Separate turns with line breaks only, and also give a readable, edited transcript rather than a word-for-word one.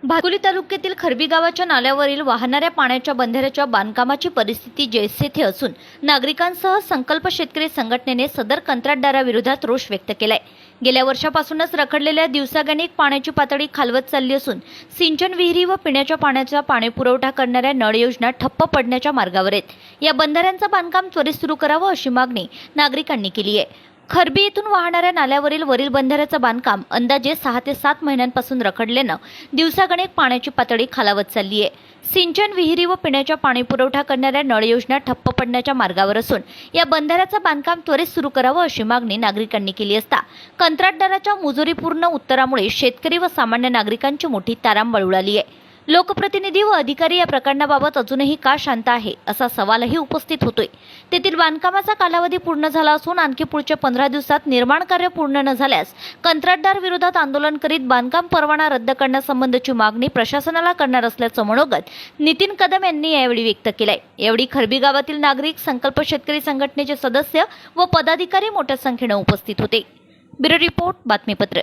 भातकुली तालुक्यातील खरबी गावाच्या नाल्यावरील वाहणाऱ्या पाण्याच्या बंधाऱ्याच्या बांधकामाची परिस्थिती जैसे थे असून नागरिकांसह संकल्प शेतकरी संघटनेने सदर कंत्राटदाराविरोधात रोष व्यक्त केलाय। गेल्या वर्षापासूनच रखडलेल्या दिवसागणिक पाण्याची पातळी खालवत चालली असून सिंचन विहिरी व पिण्याच्या पाण्याचा पाणीपुरवठा करणाऱ्या नळ योजना ठप्प पडण्याच्या मार्गावर आहेत। या बंधाऱ्यांचं बांधकाम त्वरित सुरू करावं अशी मागणी नागरिकांनी केली आहे। खरबी येथून वाहणाऱ्या नाल्यावरील बंधाऱ्याचं बांधकाम अंदाजे 6 ते 7 महिन्यांपासून रखडल्यानं दिवसागणिक पाण्याची पातळी खालावत चालली आहे। सिंचन विहिरी व पिण्याच्या पाणीपुरवठा करणाऱ्या नळ योजना ठप्प पडण्याच्या मार्गावर असून या बंधाऱ्याचं बांधकाम त्वरित सुरू करावं अशी मागणी नागरिकांनी केली असता कंत्राटदाराच्या मुजोरीपूर्ण उत्तरामुळे शेतकरी व सामान्य नागरिकांची मोठी तारांबळ उडाली आहे। लोकप्रतिनिधी व अधिकारी या प्रकरणाबाबत अजूनही का शांत आहे असा सवालही उपस्थित होतोय। तेथील बांधकामाचा कालावधी पूर्ण झाला असून आणखी पुढच्या 15 दिवसात निर्माण कार्य पूर्ण न झाल्यास कंत्राटदार विरोधात आंदोलन करीत बांधकाम परवाना रद्द करण्यासंबंधीची मागणी प्रशासनाला करणार असल्याचं मनोगत नितीन कदम यांनी यावेळी व्यक्त केलंय। यावेळी खरबी गावातील नागरिक, संकल्प शेतकरी संघटनेचे सदस्य व पदाधिकारी मोठ्या संख्येने उपस्थित होते। ब्युरो रिपोर्ट, बातमीपत्र।